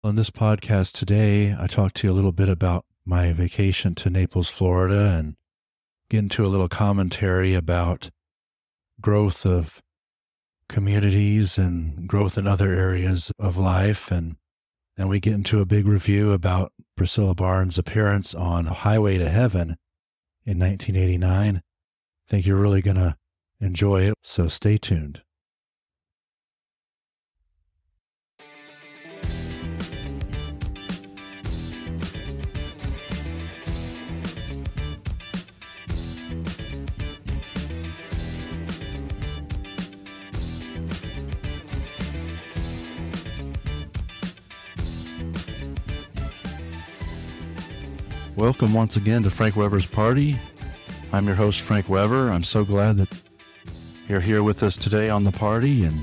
On this podcast today, I talked to you a little bit about my vacation to Naples, Florida, and get into a little commentary about growth of communities and growth in other areas of life. And then we get into a big review about Priscilla Barnes' appearance on Highway to Heaven in 1989. I think you're really going to enjoy it, so stay tuned. Welcome once again to Frank Weber's Party. I'm your host, Frank Weber. I'm so glad that you're here with us today on the party, and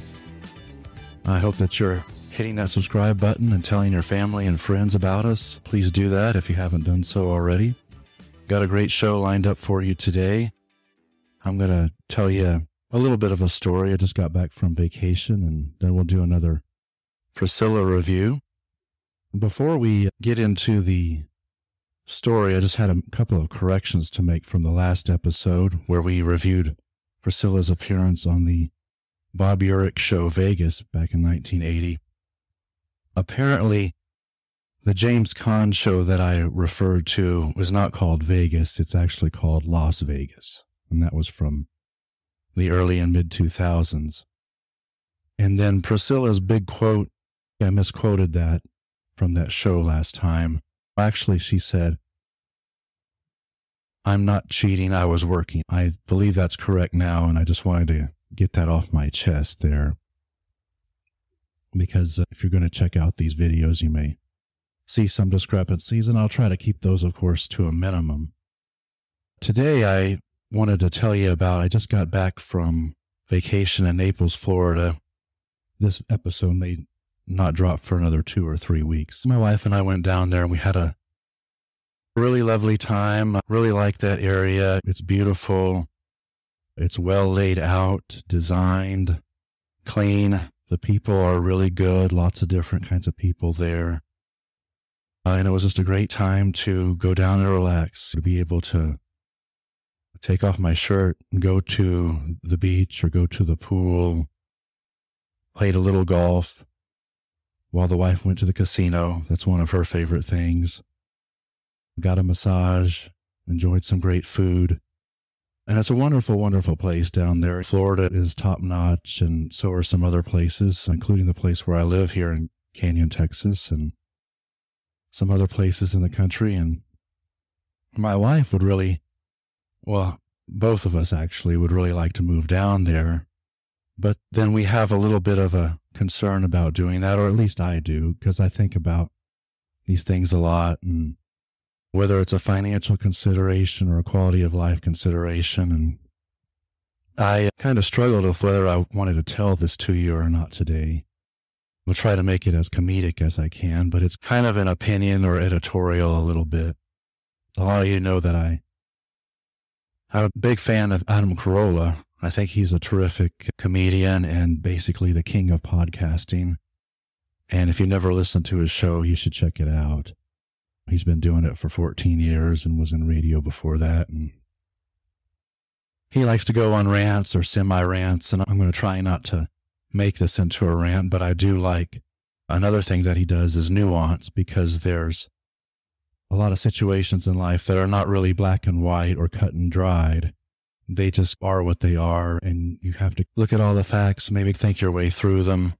I hope that you're hitting that subscribe button and telling your family and friends about us. Please do that if you haven't done so already. Got a great show lined up for you today. I'm going to tell you a little bit of a story. I just got back from vacation, and then we'll do another Priscilla review. Before we get into the story, I just had a couple of corrections to make from the last episode where we reviewed Priscilla's appearance on the Bob Urich show Vegas back in 1980. Apparently, the James Caan show that I referred to was not called Vegas. It's actually called Las Vegas, and that was from the early and mid-2000s. And then Priscilla's big quote, I misquoted that from that show last time. Actually, she said, "I'm not cheating, I was working." I believe that's correct now, and I just wanted to get that off my chest there. Because if you're going to check out these videos, you may see some discrepancies, and I'll try to keep those, of course, to a minimum. Today, I wanted to tell you about, I just got back from vacation in Naples, Florida. This episode may not drop for another 2 or 3 weeks. My wife and I went down there and we had a really lovely time. I really like that area. It's beautiful. It's well laid out, designed, clean. The people are really good. Lots of different kinds of people there. And it was just a great time to go down and relax, to be able to take off my shirt and go to the beach or go to the pool. Played a little golf while the wife went to the casino. That's one of her favorite things. Got a massage, enjoyed some great food. And it's a wonderful, wonderful place down there. Florida is top notch, and so are some other places, including the place where I live here in Canyon, Texas, and some other places in the country. And my wife would really, well, both of us actually would really like to move down there. But then we have a little bit of a concern about doing that, or at least I do, because I think about these things a lot, and whether it's a financial consideration or a quality of life consideration. And I kind of struggled with whether I wanted to tell this to you or not today. I'll try to make it as comedic as I can, but it's kind of an opinion or editorial a little bit. A lot of you know that I'm a big fan of Adam Carolla. I think he's a terrific comedian and basically the king of podcasting. And if you never listened to his show, you should check it out. He's been doing it for 14 years and was in radio before that. And he likes to go on rants or semi-rants, and I'm going to try not to make this into a rant, but I do like another thing that he does is nuance, because there's a lot of situations in life that are not really black and white or cut and dried. They just are what they are, and you have to look at all the facts, maybe think your way through them.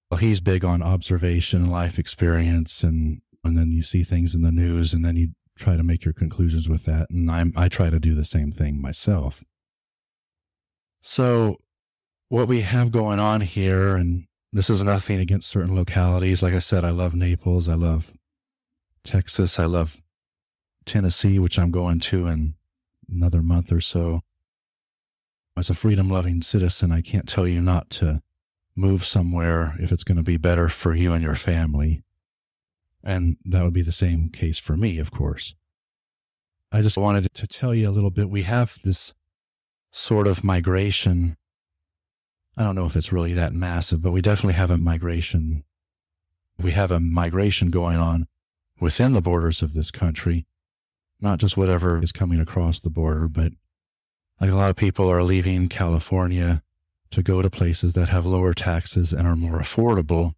Well, he's big on observation and life experience, and then you see things in the news, and then you try to make your conclusions with that, and I try to do the same thing myself. So what we have going on here, and this is nothing against certain localities. Like I said, I love Naples, I love Texas, I love Tennessee, which I'm going to in another month or so. As a freedom-loving citizen, I can't tell you not to move somewhere if it's going to be better for you and your family. And that would be the same case for me, of course. I just wanted to tell you a little bit. We have this sort of migration. I don't know if it's really that massive, but we definitely have a migration we have a migration going on within the borders of this country, not just whatever is coming across the border, but like a lot of people are leaving California to go to places that have lower taxes and are more affordable,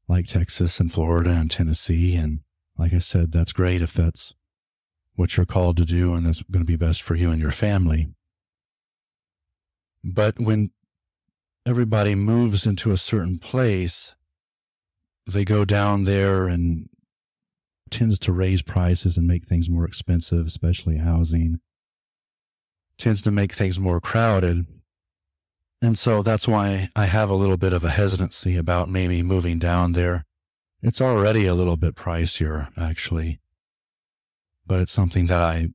like Texas and Florida and Tennessee. And like I said, that's great if that's what you're called to do and that's going to be best for you and your family. But when everybody moves into a certain place, they go down there and tends to raise prices and make things more expensive, especially housing. Tends to make things more crowded. And so that's why I have a little bit of a hesitancy about maybe moving down there. It's already a little bit pricier, actually. But it's something that I and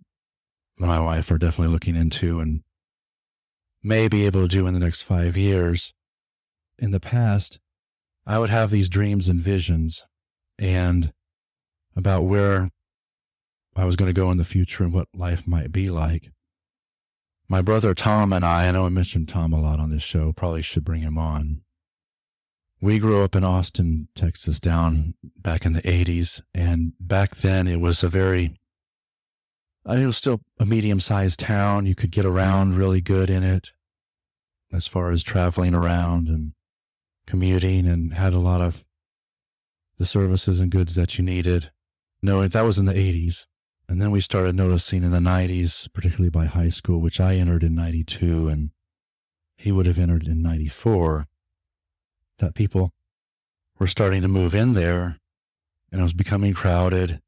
my wife are definitely looking into and may be able to do in the next 5 years. In the past, I would have these dreams and visions and about where I was going to go in the future and what life might be like. My brother Tom and I know I mentioned Tom a lot on this show, probably should bring him on. We grew up in Austin, Texas, down back in the 80s, and back then it was it was still a medium-sized town. You could get around really good in it as far as traveling around and commuting, and had a lot of the services and goods that you needed. No, that was in the 80s. And then we started noticing in the 90s, particularly by high school, which I entered in 92 and he would have entered in 94, that people were starting to move in there and it was becoming crowded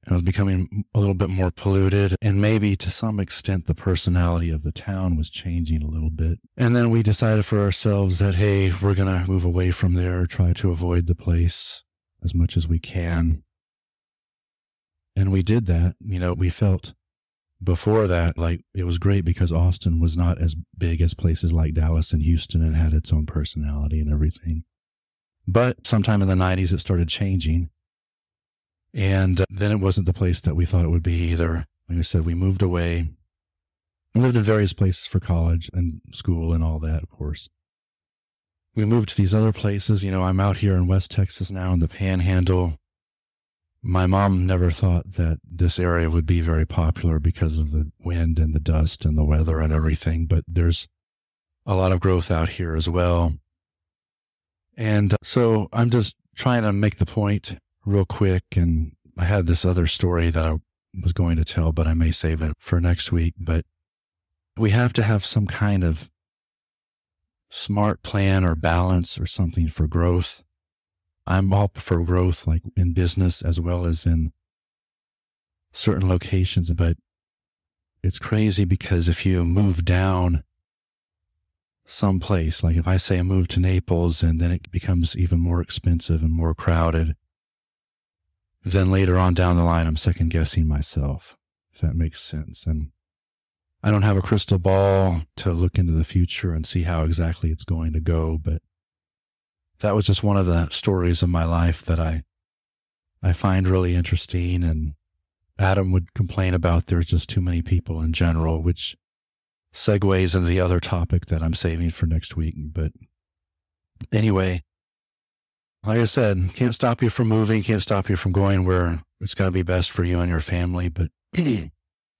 and it was becoming a little bit more polluted. And maybe to some extent, the personality of the town was changing a little bit. And then we decided for ourselves that, hey, we're going to move away from there, try to avoid the place as much as we can. And we did that. We felt before that like it was great because Austin was not as big as places like Dallas and Houston and had its own personality and everything. But sometime in the 90s, it started changing. And then it wasn't the place that we thought it would be either. Like I said, we moved away. We lived in various places for college and school and all that, of course. We moved to these other places. I'm out here in West Texas now in the Panhandle. My mom never thought that this area would be very popular because of the wind and the dust and the weather and everything, but there's a lot of growth out here as well. And so I'm just trying to make the point real quick, and I had this other story that I was going to tell, but I may save it for next week. But we have to have some kind of smart plan or balance or something for growth. I'm all for growth, like in business as well as in certain locations, but it's crazy because if you move down someplace, like if I say I move to Naples and then it becomes even more expensive and more crowded, then later on down the line, I'm second guessing myself, if that makes sense. And I don't have a crystal ball to look into the future and see how exactly it's going to go, but that was just one of the stories of my life that I find really interesting. And Adam would complain about there's just too many people in general, which segues into the other topic that I'm saving for next week. But anyway, like I said, can't stop you from moving, can't stop you from going where it's going to be best for you and your family. But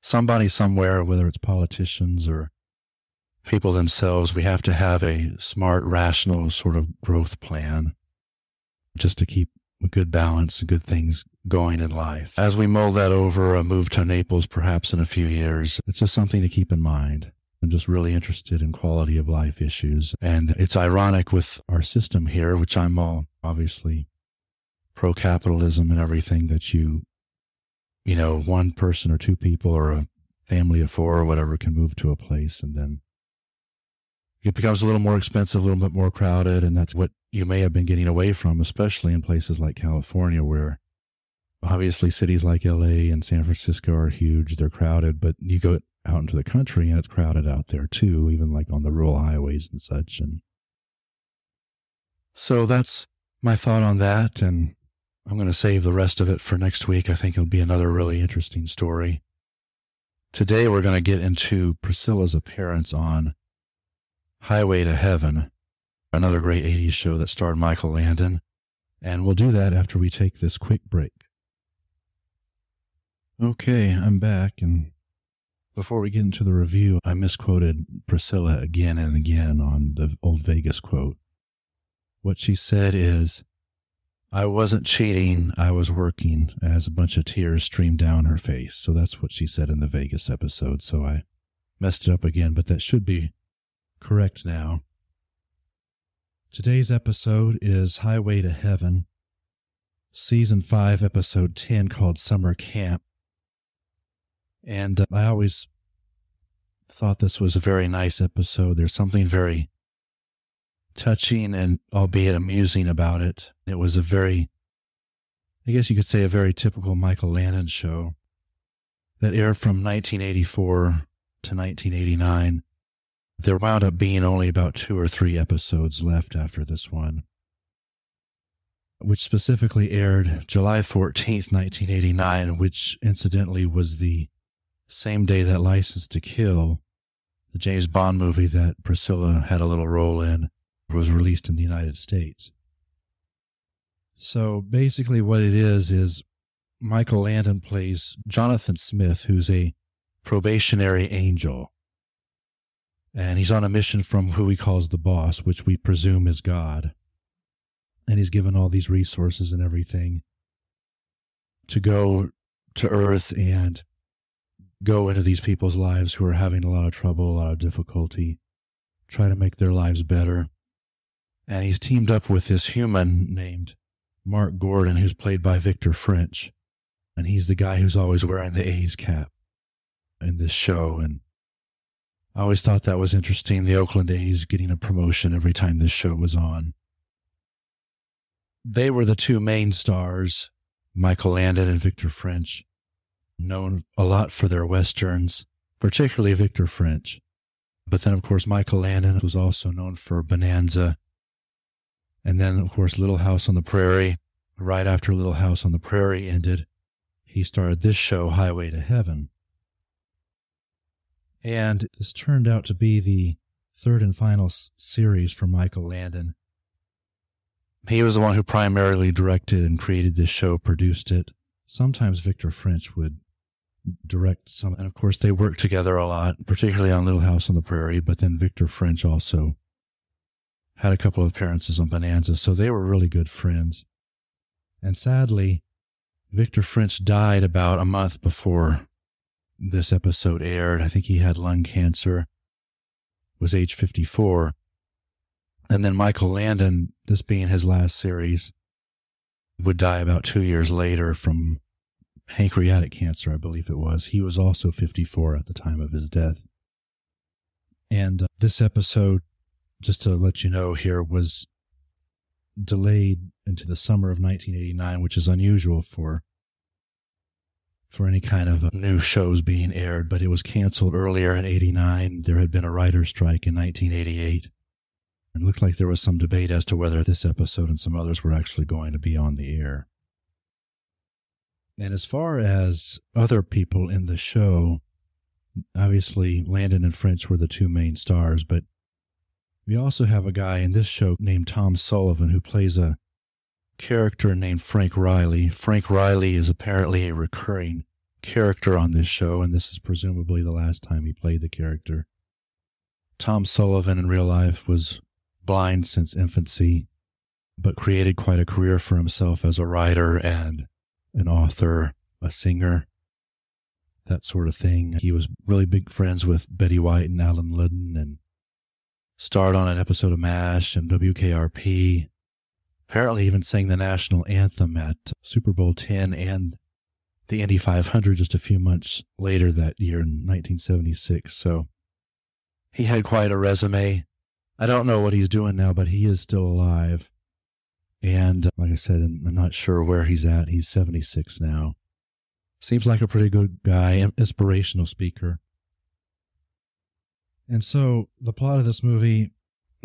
somebody somewhere, whether it's politicians or people themselves, we have to have a smart, rational sort of growth plan just to keep a good balance and good things going in life. As we mull that over, a move to Naples perhaps in a few years, it's just something to keep in mind. I'm just really interested in quality of life issues. And it's ironic with our system here, which I'm all obviously pro-capitalism and everything, that one person or two people or a family of four or whatever can move to a place, and then it becomes a little more expensive, a little bit more crowded, and that's what you may have been getting away from, especially in places like California, where obviously cities like LA and San Francisco are huge, they're crowded, but you go out into the country and it's crowded out there too, even like on the rural highways and such. And so that's my thought on that, and I'm going to save the rest of it for next week. I think it'll be another really interesting story. Today we're going to get into Priscilla's appearance on Highway to Heaven. another great 80s show that starred Michael Landon. And we'll do that after we take this quick break. Okay, I'm back, and before we get into the review, I misquoted Priscilla again and again on the old Vegas quote. What she said is, "I wasn't cheating, I was working," as a bunch of tears streamed down her face. So that's what she said in the Vegas episode. So I messed it up again, but that should be correct now. Today's episode is Highway to Heaven, Season 5, Episode 10, called Summer Camp. And I always thought this was a very nice episode. There's something very touching and albeit amusing about it. It was a very, I guess you could say, a very typical Michael Landon show that aired from 1984 to 1989. There wound up being only about 2 or 3 episodes left after this one, which specifically aired July 14th, 1989, which incidentally was the same day that License to Kill, the James Bond movie that Priscilla had a little role in, was released in the United States. So basically what it is Michael Landon plays Jonathan Smith, who's a probationary angel. And he's on a mission from who he calls the boss, which we presume is God. And he's given all these resources and everything to go to Earth and go into these people's lives who are having a lot of trouble, a lot of difficulty, try to make their lives better. And he's teamed up with this human named Mark Gordon, who's played by Victor French. And he's the guy who's always wearing the A's cap in this show. And I always thought that was interesting, the Oakland A's getting a promotion every time this show was on. They were the two main stars, Michael Landon and Victor French, known a lot for their westerns, particularly Victor French. But then, of course, Michael Landon was also known for Bonanza. And then, of course, Little House on the Prairie. Right after Little House on the Prairie ended, he started this show, Highway to Heaven. And this turned out to be the third and final series for Michael Landon. He was the one who primarily directed and created this show, produced it. Sometimes Victor French would direct some, and of course they worked together a lot, particularly on Little House on the Prairie, but then Victor French also had a couple of appearances on Bonanza, so they were really good friends. And sadly, Victor French died about a month before this episode aired. I think he had lung cancer, was age 54. And then Michael Landon, this being his last series, would die about 2 years later from pancreatic cancer, I believe it was. He was also 54 at the time of his death. And this episode, just to let you know here, was delayed into the summer of 1989, which is unusual for any kind of new shows being aired, but it was canceled earlier in 89. There had been a writer's strike in 1988. It looked like there was some debate as to whether this episode and some others were actually going to be on the air. And as far as other people in the show, obviously Landon and French were the two main stars, but we also have a guy in this show named Tom Sullivan who plays a character named Frank Riley. Frank Riley is apparently a recurring character on this show, and this is presumably the last time he played the character. Tom Sullivan in real life was blind since infancy, but created quite a career for himself as a writer and an author, a singer, that sort of thing. He was really big friends with Betty White and Alan Ludden, and starred on an episode of MASH and WKRP. Apparently even sang the national anthem at Super Bowl X and the Indy 500 just a few months later that year in 1976. So he had quite a resume. I don't know what he's doing now, but he is still alive. And like I said, I'm not sure where he's at. He's 76 now. Seems like a pretty good guy, inspirational speaker. And so the plot of this movie,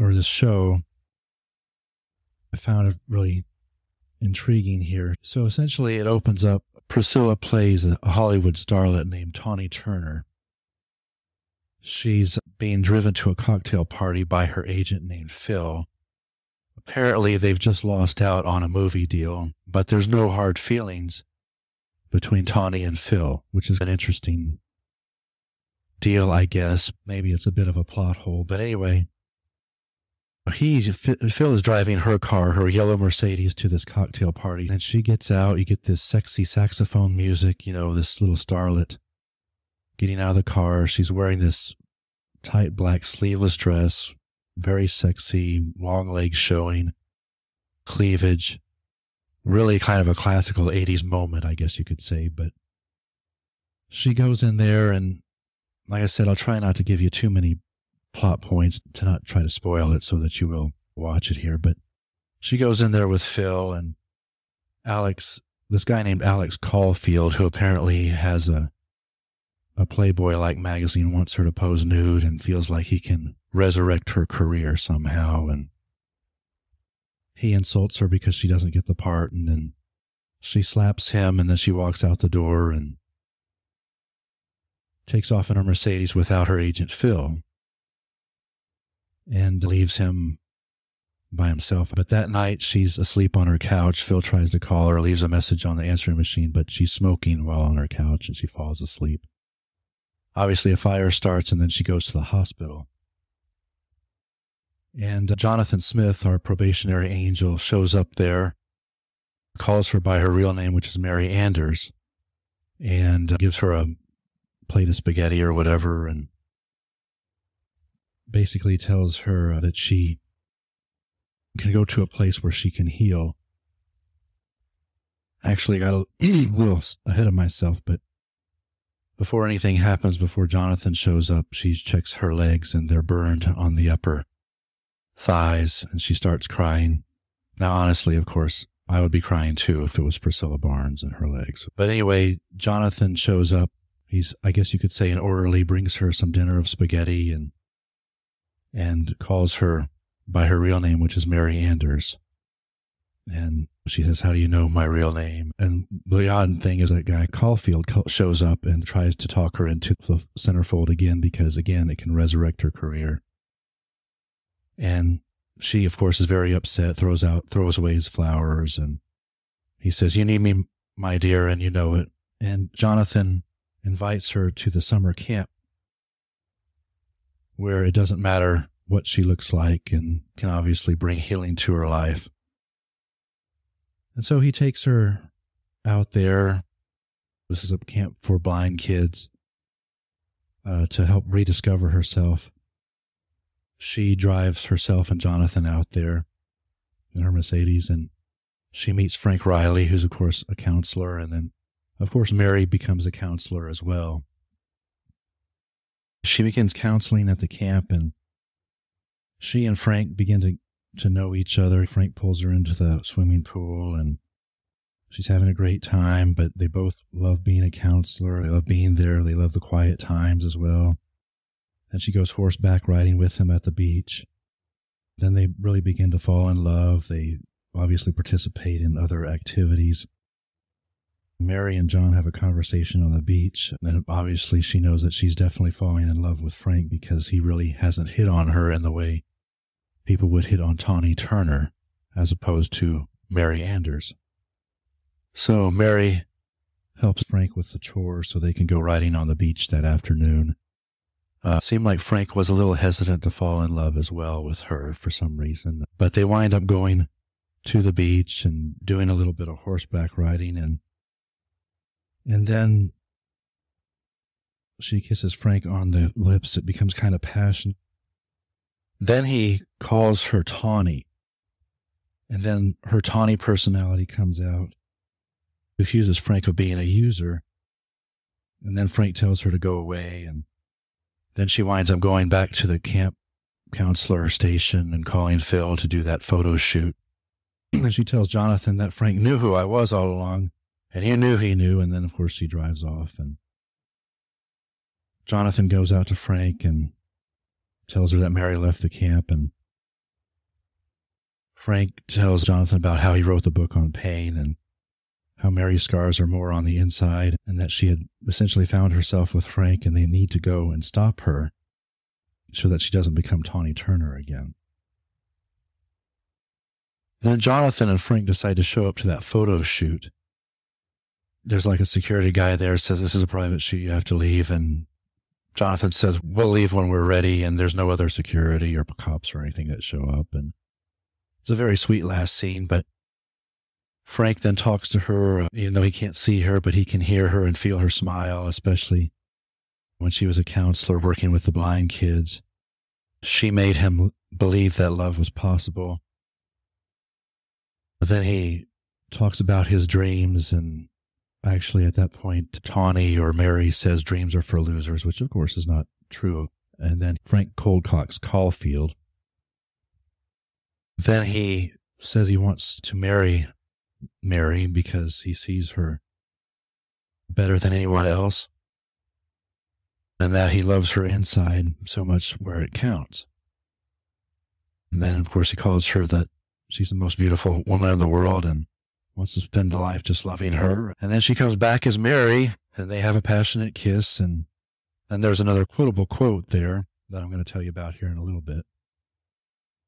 or this show, I found it really intriguing here. So essentially it opens up, Priscilla plays a Hollywood starlet named Tawny Turner. She's being driven to a cocktail party by her agent named Phil. Apparently, they've just lost out on a movie deal, but there's no hard feelings between Tawny and Phil, which is an interesting deal, I guess. Maybe it's a bit of a plot hole, but anyway, Phil is driving her car, her yellow Mercedes, to this cocktail party, and she gets out. You get this sexy saxophone music, this little starlet getting out of the car. She's wearing this tight black sleeveless dress, very sexy, long legs showing, cleavage, really kind of a classical 80s moment, I guess you could say. But she goes in there, and like I said, I'll try not to give you too many plot points to not try to spoil it so that you will watch it here. But she goes in there with Phil and Alex, this guy named Alex Caulfield, who apparently has a Playboy-like magazine, wants her to pose nude and feels like he can resurrect her career somehow. And he insults her because she doesn't get the part, and then she slaps him, and then she walks out the door and takes off in her Mercedes without her agent Phil and leaves him by himself. But that night, she's asleep on her couch. Phil tries to call her, leaves a message on the answering machine, but she's smoking while on her couch, and she falls asleep. Obviously, a fire starts, and then she goes to the hospital. And Jonathan Smith, our probationary angel, shows up there, calls her by her real name, which is Mary Anders, and gives her a plate of spaghetti or whatever, and basically tells her that she can go to a place where she can heal. Actually, I got a little ahead of myself, but before anything happens, before Jonathan shows up, she checks her legs, and they're burned on the upper thighs, and she starts crying. Now, honestly, of course, I would be crying too if it was Priscilla Barnes and her legs. But anyway, Jonathan shows up. He's, I guess you could say, an orderly, brings her some dinner of spaghetti and calls her by her real name, which is Mary Anders. And she says, "How do you know my real name?" And the odd thing is that guy Caulfield shows up and tries to talk her into the centerfold again because, again, it can resurrect her career. And she, of course, is very upset, throws away his flowers, and he says, "You need me, my dear, and you know it." And Jonathan invites her to the summer camp where it doesn't matter what she looks like and can obviously bring healing to her life. And so he takes her out there. This is a camp for blind kids to help rediscover herself. She drives herself and Jonathan out there in her Mercedes, and she meets Frank Riley, who's, of course, a counselor, and then, of course, Mary becomes a counselor as well. She begins counseling at the camp, and she and Frank begin to know each other. Frank pulls her into the swimming pool, and she's having a great time, but they both love being a counselor. They love being there. They love the quiet times as well. And she goes horseback riding with him at the beach. Then they really begin to fall in love. They obviously participate in other activities. Mary and John have a conversation on the beach, and obviously she knows that she's definitely falling in love with Frank because he really hasn't hit on her in the way people would hit on Tawny Turner, as opposed to Mary Anders. So Mary helps Frank with the chores so they can go riding on the beach that afternoon. Seemed like Frank was a little hesitant to fall in love as well with her for some reason, but they wind up going to the beach and doing a little bit of horseback riding, and then she kisses Frank on the lips. It becomes kind of passionate. Then he calls her Tawny, and then her Tawny personality comes out, accuses Frank of being a user, and then Frank tells her to go away, and then she winds up going back to the camp counselor station and calling Phil to do that photo shoot. And she tells Jonathan that Frank knew who I was all along, and he knew, and then, of course, she drives off, and Jonathan goes out to Frank and tells her that Mary left the camp, and Frank tells Jonathan about how he wrote the book on pain and how Mary's scars are more on the inside, and that she had essentially found herself with Frank, and they need to go and stop her so that she doesn't become Tawny Turner again. Then Jonathan and Frank decide to show up to that photo shoot. There's like a security guy there, says, this is a private shoot, you have to leave. And Jonathan says, we'll leave when we're ready. And there's no other security or cops or anything that show up. And it's a very sweet last scene. But Frank then talks to her, even though he can't see her, but he can hear her and feel her smile, especially when she was a counselor working with the blind kids. She made him believe that love was possible. But then he talks about his dreams, and actually at that point, Tawny or Mary says dreams are for losers, which of course is not true. And then Frank coldcocks Caulfield. Then he says he wants to marry Mary because he sees her better than anyone else, and that he loves her inside so much where it counts. And then, of course, he calls her that she's the most beautiful woman in the world and wants to spend a life just loving her. And then she comes back as Mary, and they have a passionate kiss. And there's another quotable quote there that I'm going to tell you about here in a little bit.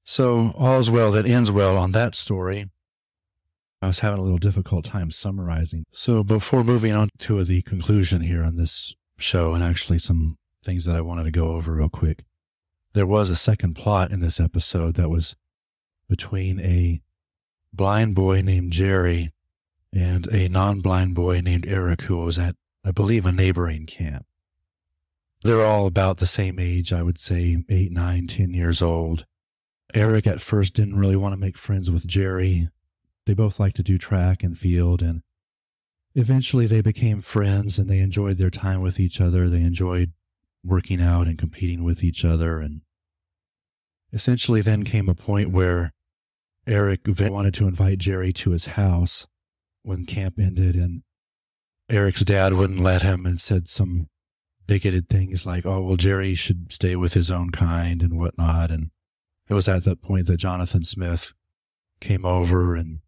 So all's well that ends well on that story. I was having a little difficult time summarizing. So before moving on to the conclusion here on this show, and actually some things that I wanted to go over real quick, there was a second plot in this episode that was between a blind boy named Jerry and a non-blind boy named Eric, who was at, I believe, a neighboring camp. They're all about the same age, I would say 8, 9, 10 years old. Eric at first didn't really want to make friends with Jerry. They both liked to do track and field, and eventually they became friends, and they enjoyed their time with each other. They enjoyed working out and competing with each other. And essentially then came a point where Eric wanted to invite Jerry to his house when camp ended, and Eric's dad wouldn't let him and said some bigoted things like, oh, well, Jerry should stay with his own kind and whatnot. And it was at that point that Jonathan Smith came over and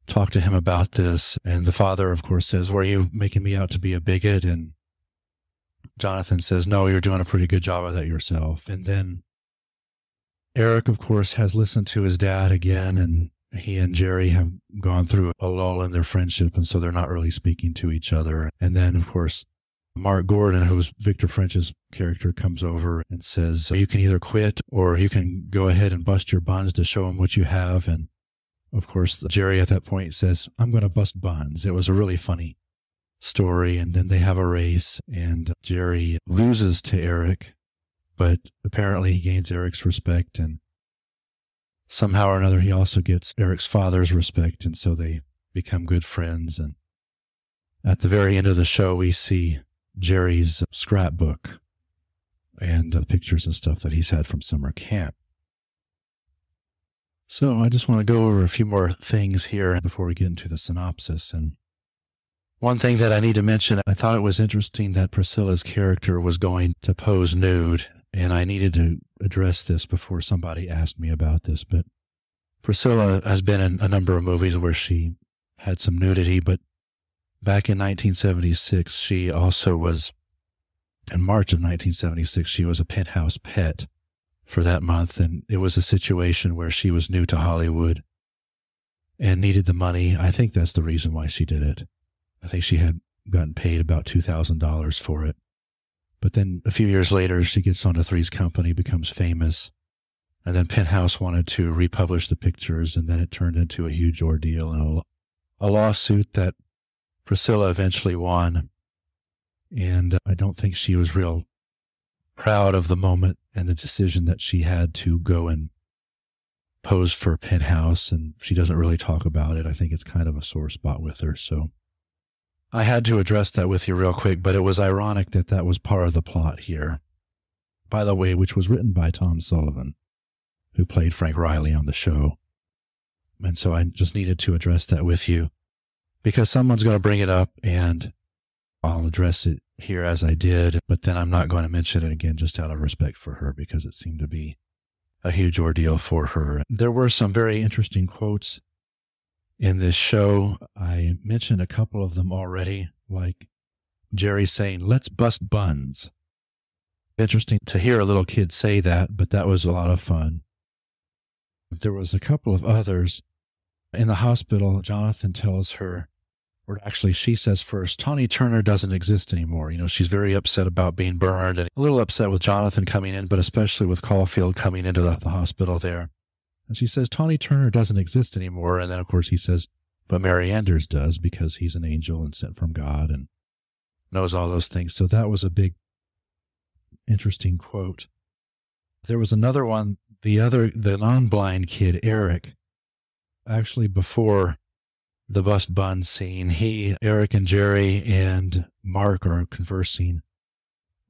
talked to him about this. And the father, of course, says, were you making me out to be a bigot? And Jonathan says, no, you're doing a pretty good job of that yourself. And then Eric, of course, has listened to his dad again, and he and Jerry have gone through a lull in their friendship, and so they're not really speaking to each other. And then, of course, Mark Gordon, who's Victor French's character, comes over and says, you can either quit or you can go ahead and bust your buns to show him what you have. And of course, Jerry at that point says, I'm going to bust buns. It was a really funny story. And then they have a race, and Jerry loses to Eric, but apparently he gains Eric's respect. And somehow or another, he also gets Eric's father's respect. And so they become good friends. And at the very end of the show, we see Jerry's scrapbook and pictures and stuff that he's had from summer camp. So I just want to go over a few more things here before we get into the synopsis. And one thing that I need to mention, I thought it was interesting that Priscilla's character was going to pose nude, and I needed to address this before somebody asked me about this. But Priscilla has been in a number of movies where she had some nudity, but back in 1976, she also was, in March of 1976, she was a Penthouse pet for that month. And it was a situation where she was new to Hollywood and needed the money. I think that's the reason why she did it. I think she had gotten paid about $2,000 for it. But then a few years later, she gets onto Three's Company, becomes famous. And then Penthouse wanted to republish the pictures, and then it turned into a huge ordeal and a lawsuit that Priscilla eventually won, and I don't think she was real proud of the moment and the decision that she had to go and pose for Penthouse, and she doesn't really talk about it. I think it's kind of a sore spot with her, so I had to address that with you real quick, but it was ironic that that was part of the plot here, by the way, which was written by Tom Sullivan, who played Frank Riley on the show. And so I just needed to address that with you, because someone's going to bring it up, and I'll address it here as I did, but then I'm not going to mention it again just out of respect for her, because it seemed to be a huge ordeal for her. There were some very interesting quotes in this show. I mentioned a couple of them already, like Jerry saying, let's bust buns. Interesting to hear a little kid say that, but that was a lot of fun. There was a couple of others. In the hospital, Jonathan tells her, or actually she says first, Tawny Turner doesn't exist anymore. You know, she's very upset about being burned and a little upset with Jonathan coming in, but especially with Caulfield coming into the hospital there. And she says, Tawny Turner doesn't exist anymore. And then, of course, he says, but Mary Anders does, because he's an angel and sent from God and knows all those things. So that was a big, interesting quote. There was another one, the non-blind kid, Eric, actually before the bust bun scene, Eric and Jerry and Mark are conversing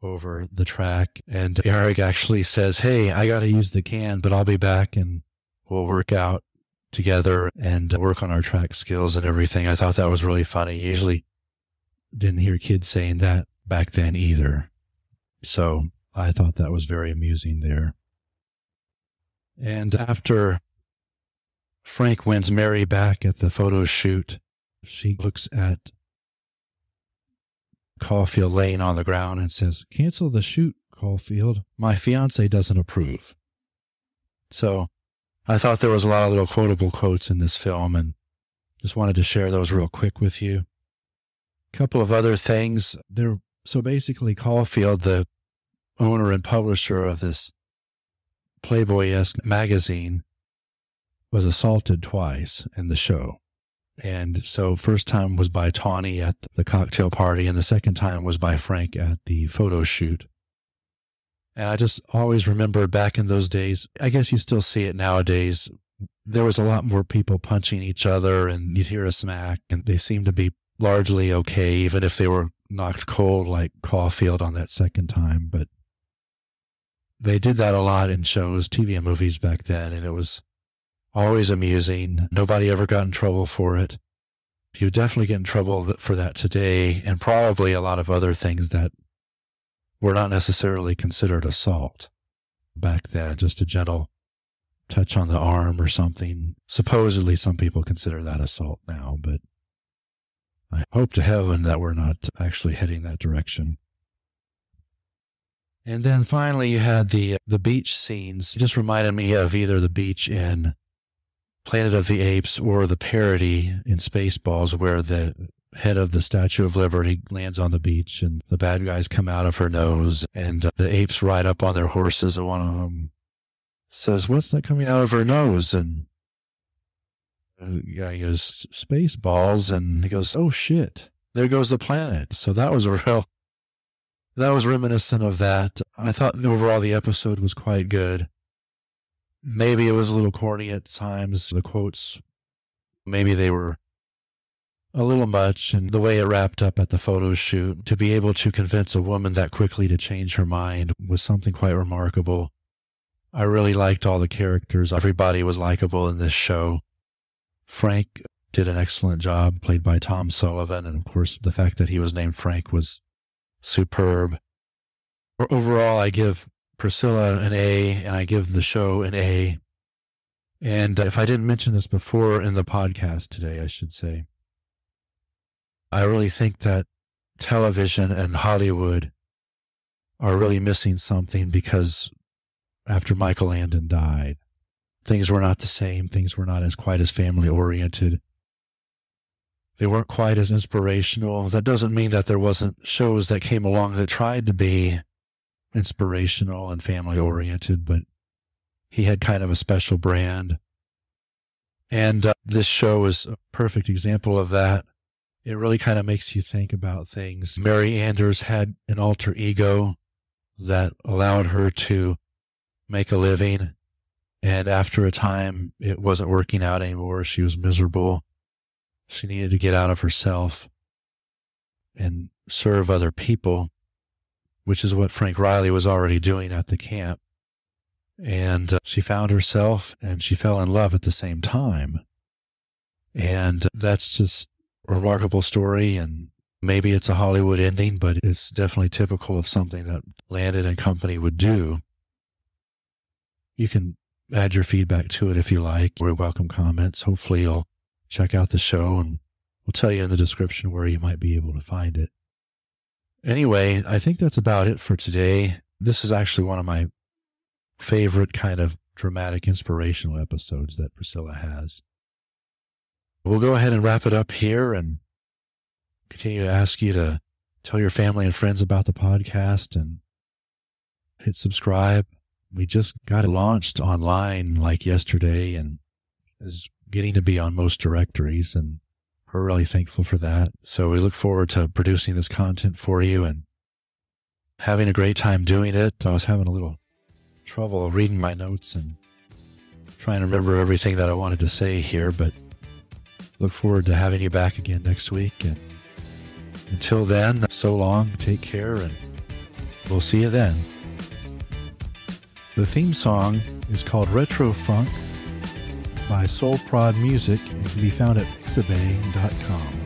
over the track. And Eric actually says, hey, I got to use the can, but I'll be back and we'll work out together and work on our track skills and everything. I thought that was really funny. Usually didn't hear kids saying that back then either. So I thought that was very amusing there. And after Frank wins Mary back at the photo shoot, she looks at Caulfield laying on the ground and says, cancel the shoot, Caulfield. My fiance doesn't approve. So I thought there was a lot of little quotable quotes in this film and just wanted to share those real quick with you. A couple of other things. So basically Caulfield, the owner and publisher of this Playboy-esque magazine, was assaulted twice in the show. And so first time was by Tawny at the cocktail party, and the second time was by Frank at the photo shoot. And I just always remember back in those days, I guess you still see it nowadays, there was a lot more people punching each other, and you'd hear a smack, and they seemed to be largely okay, even if they were knocked cold like Caulfield on that second time. But they did that a lot in shows, TV and movies back then, and it was always amusing. Nobody ever got in trouble for it. You definitely get in trouble for that today, and probably a lot of other things that were not necessarily considered assault back then, just a gentle touch on the arm or something. Supposedly some people consider that assault now, but I hope to heaven that we're not actually heading that direction. And then finally you had the beach scenes. It just reminded me of either the beach in Planet of the Apes or the parody in Spaceballs, where the head of the Statue of Liberty lands on the beach and the bad guys come out of her nose, and the apes ride up on their horses, and one of them says, what's that coming out of her nose? And the guy goes, Spaceballs, and he goes, oh shit, there goes the planet. So that was reminiscent of that. I thought overall the episode was quite good. Maybe it was a little corny at times. The quotes, maybe they were a little much, and the way it wrapped up at the photo shoot, to be able to convince a woman that quickly to change her mind was something quite remarkable. I really liked all the characters. Everybody was likable in this show. Frank did an excellent job, played by Tom Sullivan, and of course the fact that he was named Frank was superb. Overall, I give Priscilla an A, and I give the show an A. And if I didn't mention this before in the podcast today, I should say, I really think that television and Hollywood are really missing something, because after Michael Landon died, things were not the same. Things were not quite as family-oriented. They weren't quite as inspirational. That doesn't mean that there wasn't shows that came along that tried to be inspirational and family-oriented, but he had kind of a special brand. And this show is a perfect example of that. It really kind of makes you think about things. Mary Anders had an alter ego that allowed her to make a living, and after a time, it wasn't working out anymore. She was miserable. She needed to get out of herself and serve other people, which is what Frank Riley was already doing at the camp. And she found herself, and she fell in love at the same time. And that's just a remarkable story, and maybe it's a Hollywood ending, but it's definitely typical of something that Landon and company would do. You can add your feedback to it if you like. We welcome comments. Hopefully you'll check out the show, and we'll tell you in the description where you might be able to find it. Anyway, I think that's about it for today. This is actually one of my favorite kind of dramatic, inspirational episodes that Priscilla has. We'll go ahead and wrap it up here and continue to ask you to tell your family and friends about the podcast and hit subscribe. We just got it launched online like yesterday and is getting to be on most directories, and we're really thankful for that. So we look forward to producing this content for you and having a great time doing it. I was having a little trouble reading my notes and trying to remember everything that I wanted to say here, but look forward to having you back again next week. And until then, so long, take care, and we'll see you then. The theme song is called Retro Funk by Soul Prod Music and can be found at pixabay.com.